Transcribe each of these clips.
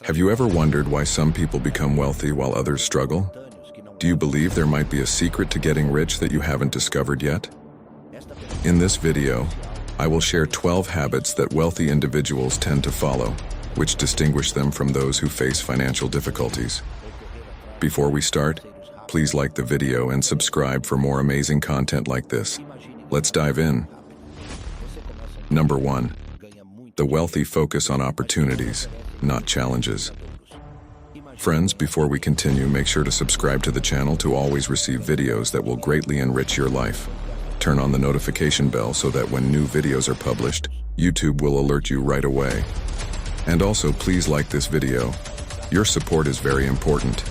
Have you ever wondered why some people become wealthy while others struggle? Do you believe there might be a secret to getting rich that you haven't discovered yet? In this video, I will share 12 habits that wealthy individuals tend to follow, which distinguish them from those who face financial difficulties. Before we start, please like the video and subscribe for more amazing content like this. Let's dive in. Number 1. The wealthy focus on opportunities, not challenges. Friends, before we continue, make sure to subscribe to the channel to always receive videos that will greatly enrich your life. Turn on the notification bell so that when new videos are published, YouTube will alert you right away. And also, please like this video. Your support is very important.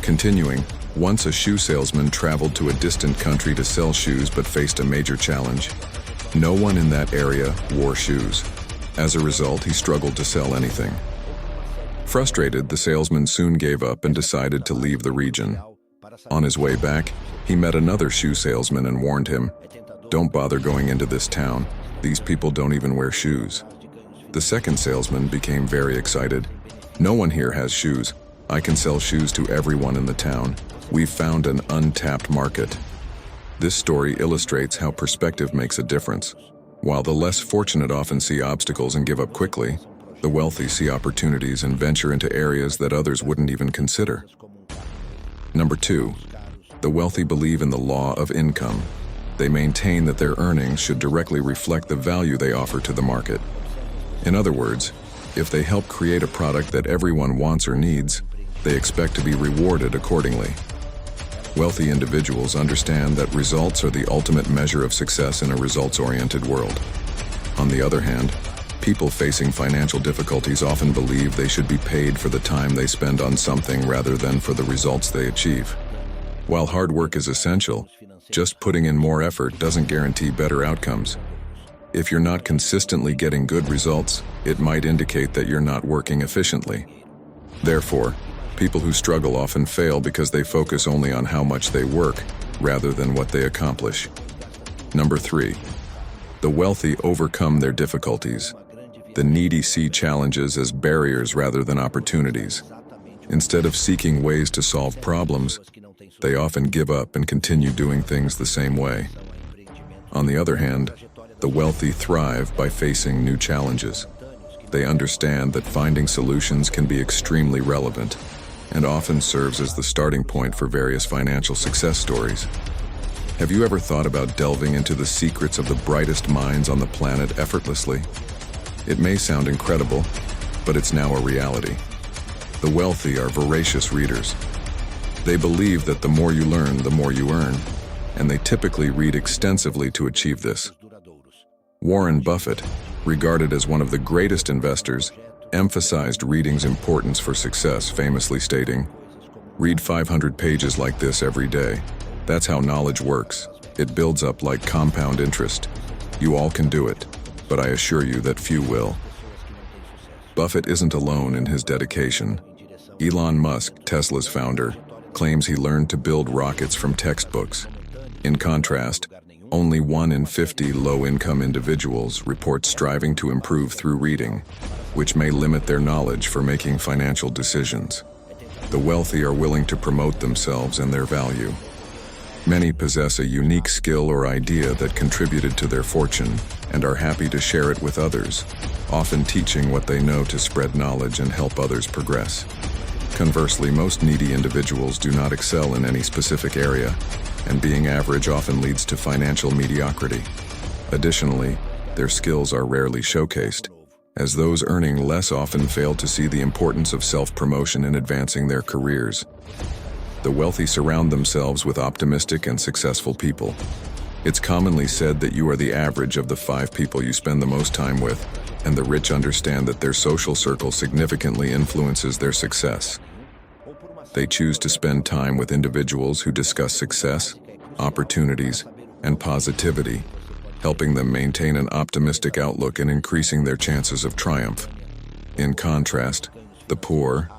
Continuing, once a shoe salesman traveled to a distant country to sell shoes but faced a major challenge. No one in that area wore shoes. As a result, he struggled to sell anything. Frustrated, the salesman soon gave up and decided to leave the region. On his way back, he met another shoe salesman and warned him, "Don't bother going into this town. These people don't even wear shoes." The second salesman became very excited. "No one here has shoes. I can sell shoes to everyone in the town. We've found an untapped market." This story illustrates how perspective makes a difference. While the less fortunate often see obstacles and give up quickly, the wealthy see opportunities and venture into areas that others wouldn't even consider. Number 2. The wealthy believe in the law of income. They maintain that their earnings should directly reflect the value they offer to the market. In other words, if they help create a product that everyone wants or needs, they expect to be rewarded accordingly. Wealthy individuals understand that results are the ultimate measure of success in a results-oriented world. On the other hand, people facing financial difficulties often believe they should be paid for the time they spend on something rather than for the results they achieve. While hard work is essential, just putting in more effort doesn't guarantee better outcomes. If you're not consistently getting good results, it might indicate that you're not working efficiently. Therefore, people who struggle often fail because they focus only on how much they work rather than what they accomplish. Number 3. The wealthy overcome their difficulties. The needy see challenges as barriers rather than opportunities. Instead of seeking ways to solve problems, they often give up and continue doing things the same way. On the other hand, the wealthy thrive by facing new challenges. They understand that finding solutions can be extremely relevant and often serves as the starting point for various financial success stories. Have you ever thought about delving into the secrets of the brightest minds on the planet effortlessly? It may sound incredible, but it's now a reality. The wealthy are voracious readers. They believe that the more you learn, the more you earn, and they typically read extensively to achieve this. Warren Buffett, regarded as one of the greatest investors, emphasized reading's importance for success, famously stating, "Read 500 pages like this every day. That's how knowledge works. It builds up like compound interest. You all can do it, but I assure you that few will." Buffett isn't alone in his dedication. Elon Musk, Tesla's founder, claims he learned to build rockets from textbooks. In contrast, only 1 in 50 low-income individuals report striving to improve through reading, which may limit their knowledge for making financial decisions. The wealthy are willing to promote themselves and their value. Many possess a unique skill or idea that contributed to their fortune and are happy to share it with others, often teaching what they know to spread knowledge and help others progress. Conversely, most needy individuals do not excel in any specific area, and being average often leads to financial mediocrity. Additionally, their skills are rarely showcased, as those earning less often fail to see the importance of self-promotion in advancing their careers. The wealthy surround themselves with optimistic and successful people. It's commonly said that you are the average of the 5 people you spend the most time with, and the rich understand that their social circle significantly influences their success. They choose to spend time with individuals who discuss success, opportunities, and positivity, helping them maintain an optimistic outlook and increasing their chances of triumph. In contrast, the poor,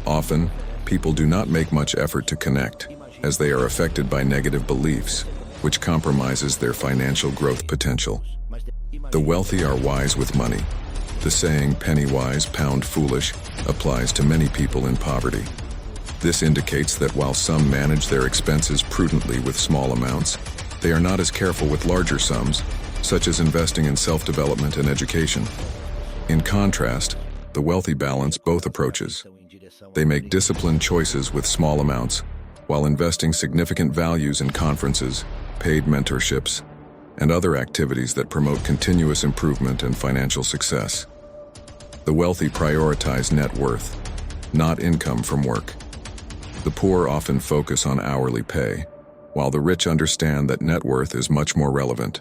often, people do not make much effort to connect, as they are affected by negative beliefs, which compromises their financial growth potential. The wealthy are wise with money. The saying, penny wise, pound foolish, applies to many people in poverty. This indicates that while some manage their expenses prudently with small amounts, they are not as careful with larger sums, such as investing in self-development and education. In contrast, the wealthy balance both approaches. They make disciplined choices with small amounts, while investing significant values in conferences, paid mentorships, and other activities that promote continuous improvement and financial success. The wealthy prioritize net worth, not income from work. The poor often focus on hourly pay, while the rich understand that net worth is much more relevant.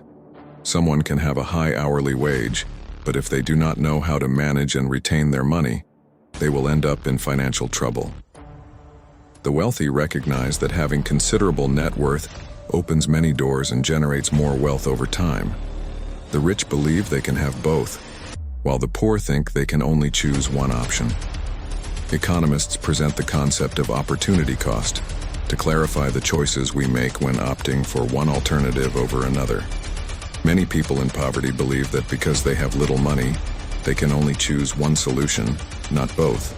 Someone can have a high hourly wage, but if they do not know how to manage and retain their money, they will end up in financial trouble. The wealthy recognize that having considerable net worth opens many doors and generates more wealth over time. The rich believe they can have both, while the poor think they can only choose one option. Economists present the concept of opportunity cost to clarify the choices we make when opting for one alternative over another. Many people in poverty believe that because they have little money, they can only choose one solution, not both.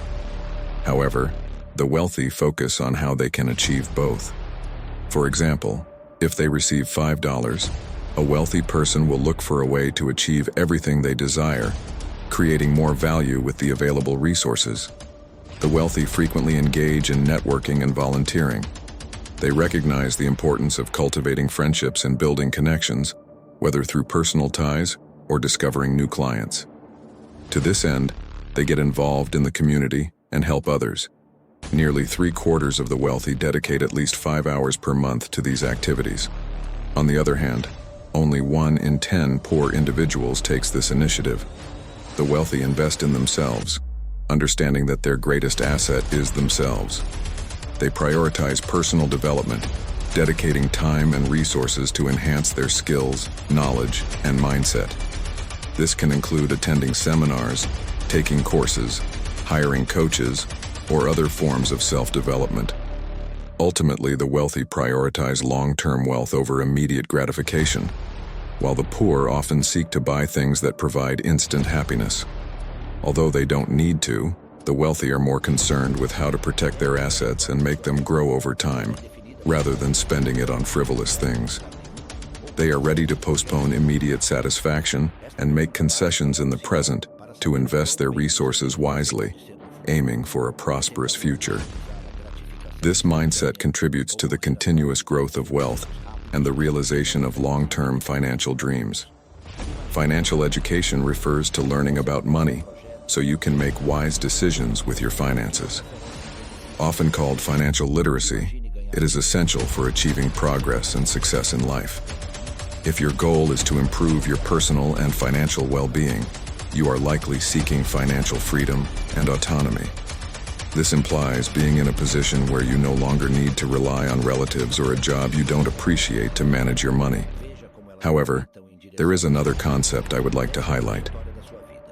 However, the wealthy focus on how they can achieve both. For example, if they receive $5, a wealthy person will look for a way to achieve everything they desire, creating more value with the available resources. The wealthy frequently engage in networking and volunteering. They recognize the importance of cultivating friendships and building connections, whether through personal ties or discovering new clients. To this end, they get involved in the community and help others. Nearly 3/4 of the wealthy dedicate at least 5 hours per month to these activities. On the other hand, only 1 in 10 poor individuals takes this initiative. The wealthy invest in themselves, understanding that their greatest asset is themselves. They prioritize personal development, dedicating time and resources to enhance their skills, knowledge, and mindset. This can include attending seminars, taking courses, hiring coaches, or other forms of self-development. Ultimately, the wealthy prioritize long-term wealth over immediate gratification, while the poor often seek to buy things that provide instant happiness. Although they don't need to, the wealthy are more concerned with how to protect their assets and make them grow over time, rather than spending it on frivolous things. They are ready to postpone immediate satisfaction and make concessions in the present to invest their resources wisely, aiming for a prosperous future. This mindset contributes to the continuous growth of wealth and the realization of long-term financial dreams. Financial education refers to learning about money so you can make wise decisions with your finances. Often called financial literacy, it is essential for achieving progress and success in life. If your goal is to improve your personal and financial well-being, you are likely seeking financial freedom and autonomy. This implies being in a position where you no longer need to rely on relatives or a job you don't appreciate to manage your money. However, there is another concept I would like to highlight: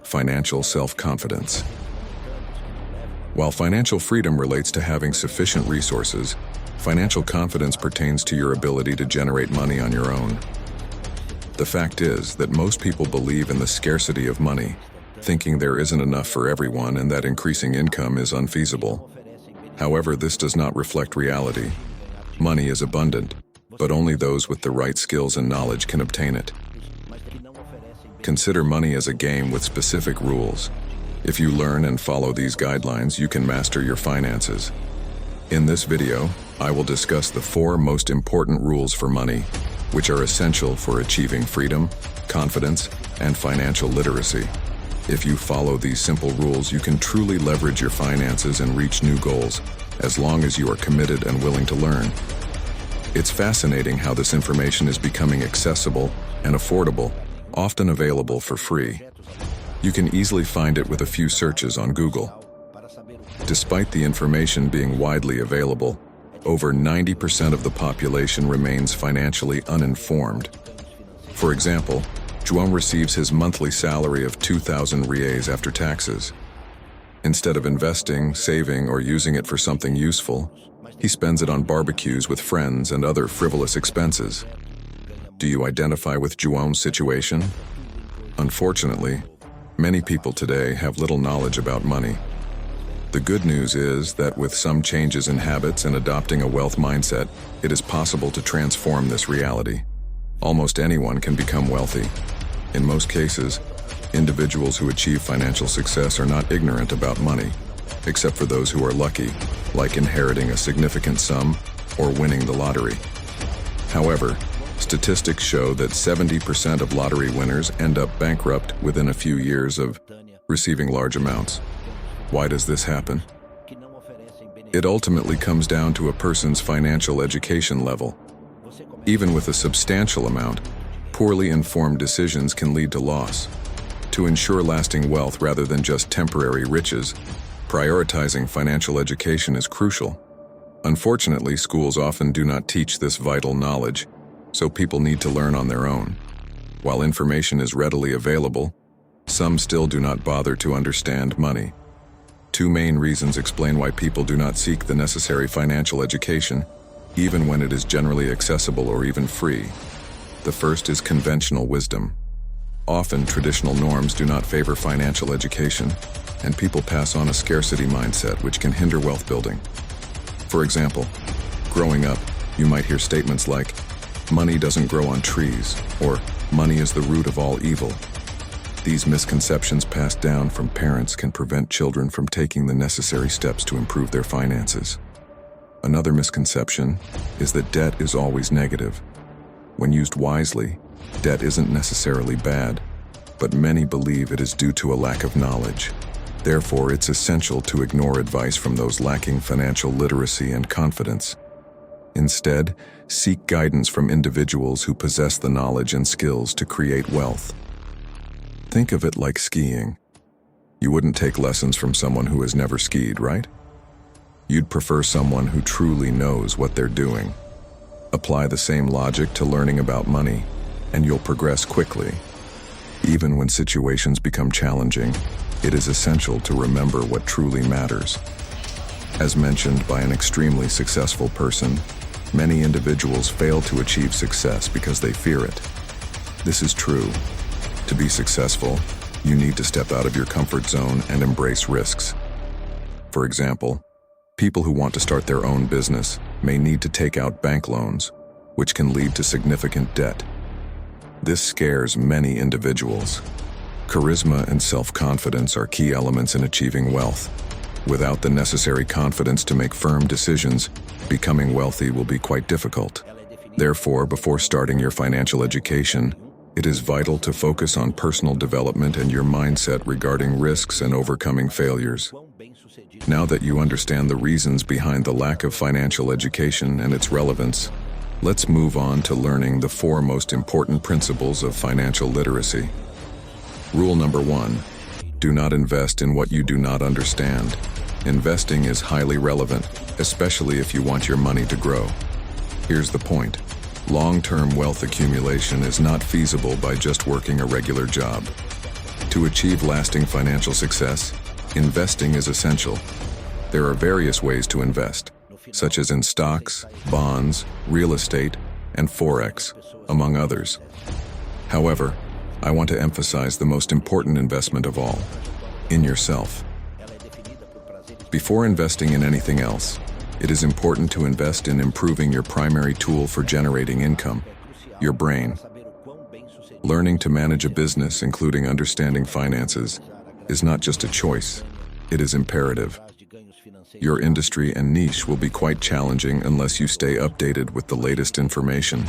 financial self-confidence. While financial freedom relates to having sufficient resources, financial confidence pertains to your ability to generate money on your own. The fact is that most people believe in the scarcity of money, thinking there isn't enough for everyone and that increasing income is unfeasible. However, this does not reflect reality. Money is abundant, but only those with the right skills and knowledge can obtain it. Consider money as a game with specific rules. If you learn and follow these guidelines, you can master your finances. In this video, I will discuss the 4 most important rules for money, which are essential for achieving freedom, confidence, and financial literacy. If you follow these simple rules, you can truly leverage your finances and reach new goals, as long as you are committed and willing to learn. It's fascinating how this information is becoming accessible and affordable, often available for free. You can easily find it with a few searches on Google. Despite the information being widely available, over 90% of the population remains financially uninformed. For example, João receives his monthly salary of 2,000 reais after taxes. Instead of investing, saving, or using it for something useful, he spends it on barbecues with friends and other frivolous expenses. Do you identify with João's situation? Unfortunately, Many people today have little knowledge about money. The good news is that with some changes in habits and adopting a wealth mindset, it is possible to transform this reality. Almost anyone can become wealthy. In most cases, individuals who achieve financial success are not ignorant about money, except for those who are lucky, like inheriting a significant sum or winning the lottery. However, statistics show that 70% of lottery winners end up bankrupt within a few years of receiving large amounts. Why does this happen? It ultimately comes down to a person's financial education level. Even with a substantial amount, poorly informed decisions can lead to loss. To ensure lasting wealth rather than just temporary riches, prioritizing financial education is crucial. Unfortunately, schools often do not teach this vital knowledge, so people need to learn on their own. While information is readily available, some still do not bother to understand money. Two main reasons explain why people do not seek the necessary financial education, even when it is generally accessible or even free. The first is conventional wisdom. Often, traditional norms do not favor financial education, and people pass on a scarcity mindset which can hinder wealth building. For example, growing up, you might hear statements like, "Money doesn't grow on trees," or "Money is the root of all evil." These misconceptions passed down from parents can prevent children from taking the necessary steps to improve their finances. Another misconception is that debt is always negative. When used wisely, debt isn't necessarily bad, but many believe it is due to a lack of knowledge. Therefore, it's essential to ignore advice from those lacking financial literacy and confidence. Instead, seek guidance from individuals who possess the knowledge and skills to create wealth. Think of it like skiing. You wouldn't take lessons from someone who has never skied, right? You'd prefer someone who truly knows what they're doing. Apply the same logic to learning about money, and you'll progress quickly. Even when situations become challenging, it is essential to remember what truly matters. As mentioned by an extremely successful person, many individuals fail to achieve success because they fear it. This is true. To be successful, you need to step out of your comfort zone and embrace risks. For example, people who want to start their own business may need to take out bank loans, which can lead to significant debt. This scares many individuals. Charisma and self-confidence are key elements in achieving wealth. Without the necessary confidence to make firm decisions, becoming wealthy will be quite difficult. Therefore, before starting your financial education, it is vital to focus on personal development and your mindset regarding risks and overcoming failures. Now that you understand the reasons behind the lack of financial education and its relevance, let's move on to learning the 4 most important principles of financial literacy. Rule number 1, do not invest in what you do not understand. Investing is highly relevant, especially if you want your money to grow. Here's the point. Long-term wealth accumulation is not feasible by just working a regular job. To achieve lasting financial success, investing is essential. There are various ways to invest, such as in stocks, bonds, real estate, and Forex, among others. However, I want to emphasize the most important investment of all, in yourself. Before investing in anything else, it is important to invest in improving your primary tool for generating income, your brain. Learning to manage a business, including understanding finances, is not just a choice, it is imperative. Your industry and niche will be quite challenging unless you stay updated with the latest information.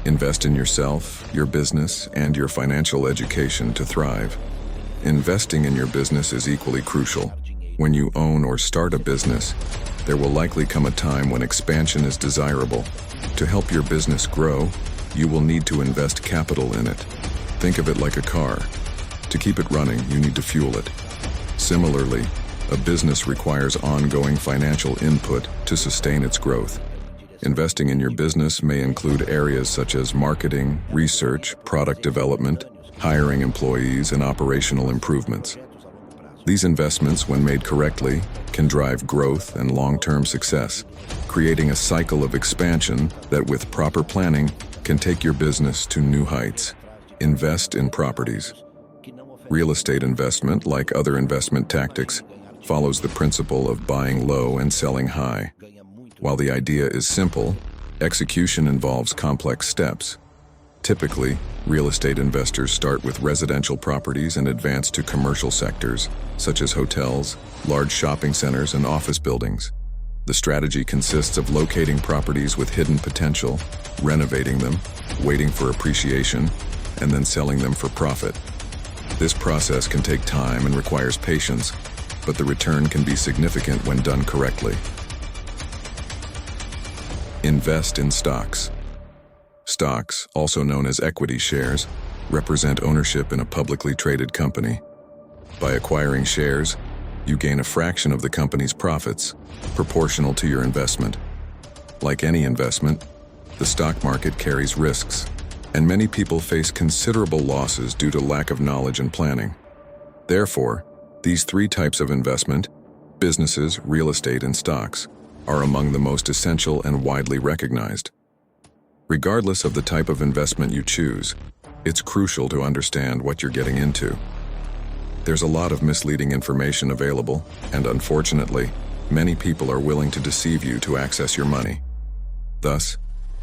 Invest in yourself, your business, and your financial education to thrive. Investing in your business is equally crucial. When you own or start a business, there will likely come a time when expansion is desirable. To help your business grow, you will need to invest capital in it. Think of it like a car. To keep it running, you need to fuel it. Similarly, a business requires ongoing financial input to sustain its growth. Investing in your business may include areas such as marketing, research, product development, hiring employees, and operational improvements. These investments, when made correctly, can drive growth and long-term success, creating a cycle of expansion that, with proper planning, can take your business to new heights. Invest in properties. Real estate investment, like other investment tactics, follows the principle of buying low and selling high. While the idea is simple, execution involves complex steps. Typically, real estate investors start with residential properties and advance to commercial sectors, such as hotels, large shopping centers, and office buildings. The strategy consists of locating properties with hidden potential, renovating them, waiting for appreciation, and then selling them for profit. This process can take time and requires patience, but the return can be significant when done correctly. Invest in stocks. Stocks, also known as equity shares, represent ownership in a publicly traded company. By acquiring shares, you gain a fraction of the company's profits, proportional to your investment. Like any investment, the stock market carries risks, and many people face considerable losses due to lack of knowledge and planning. Therefore, these three types of investment, businesses, real estate, and stocks, are among the most essential and widely recognized. Regardless of the type of investment you choose, it's crucial to understand what you're getting into. There's a lot of misleading information available, and unfortunately, many people are willing to deceive you to access your money. Thus,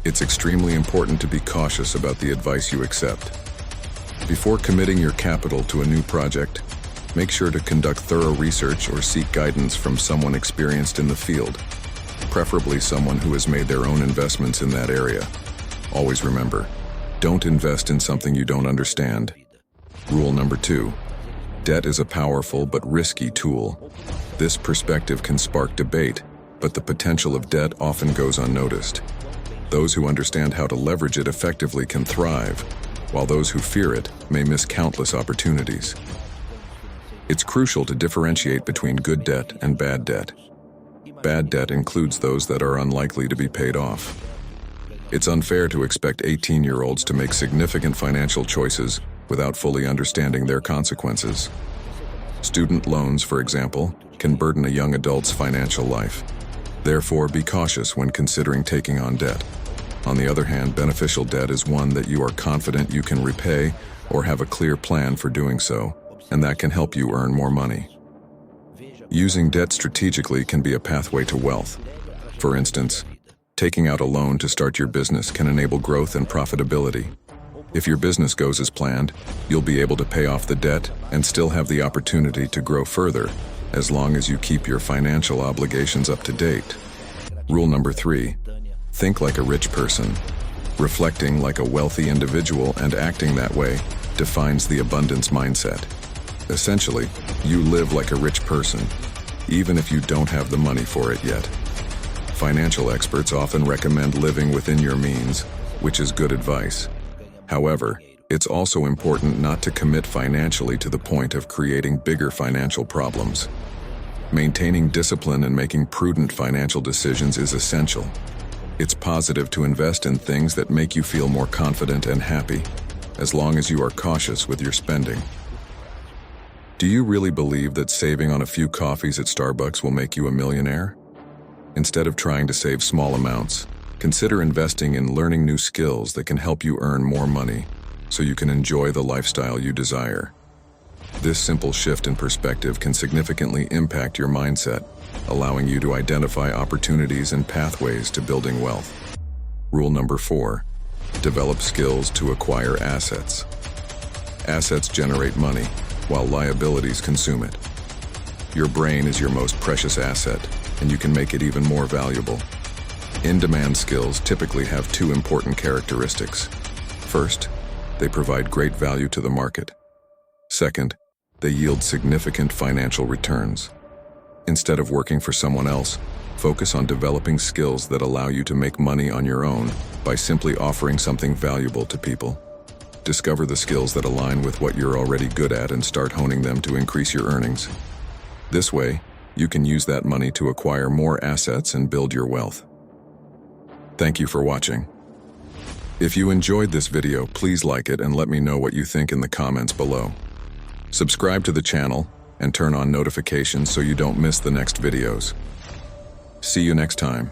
it's extremely important to be cautious about the advice you accept. Before committing your capital to a new project, make sure to conduct thorough research or seek guidance from someone experienced in the field, preferably someone who has made their own investments in that area. Always remember, don't invest in something you don't understand. Rule number 2. Debt is a powerful but risky tool. This perspective can spark debate, but the potential of debt often goes unnoticed. Those who understand how to leverage it effectively can thrive, while those who fear it may miss countless opportunities. It's crucial to differentiate between good debt and bad debt. Bad debt includes those that are unlikely to be paid off. It's unfair to expect 18-year-olds to make significant financial choices without fully understanding their consequences. Student loans, for example, can burden a young adult's financial life. Therefore, be cautious when considering taking on debt. On the other hand, beneficial debt is one that you are confident you can repay or have a clear plan for doing so, and that can help you earn more money. Using debt strategically can be a pathway to wealth. For instance, taking out a loan to start your business can enable growth and profitability. If your business goes as planned, you'll be able to pay off the debt and still have the opportunity to grow further, as long as you keep your financial obligations up to date. Rule number 3. Think like a rich person. Reflecting like a wealthy individual and acting that way defines the abundance mindset. Essentially, you live like a rich person, even if you don't have the money for it yet. Financial experts often recommend living within your means, which is good advice. However, it's also important not to commit financially to the point of creating bigger financial problems. Maintaining discipline and making prudent financial decisions is essential. It's positive to invest in things that make you feel more confident and happy, as long as you are cautious with your spending. Do you really believe that saving on a few coffees at Starbucks will make you a millionaire? Instead of trying to save small amounts, consider investing in learning new skills that can help you earn more money, so you can enjoy the lifestyle you desire. This simple shift in perspective can significantly impact your mindset, allowing you to identify opportunities and pathways to building wealth. Rule number 4. Develop skills to acquire assets. Assets generate money, while liabilities consume it. Your brain is your most precious asset, and you can make it even more valuable. In-demand skills typically have 2 important characteristics. First, they provide great value to the market. Second, they yield significant financial returns. Instead of working for someone else, focus on developing skills that allow you to make money on your own by simply offering something valuable to people. Discover the skills that align with what you're already good at and start honing them to increase your earnings. This way, you can use that money to acquire more assets and build your wealth. Thank you for watching. If you enjoyed this video, please like it and let me know what you think in the comments below. Subscribe to the channel and turn on notifications so you don't miss the next videos. See you next time.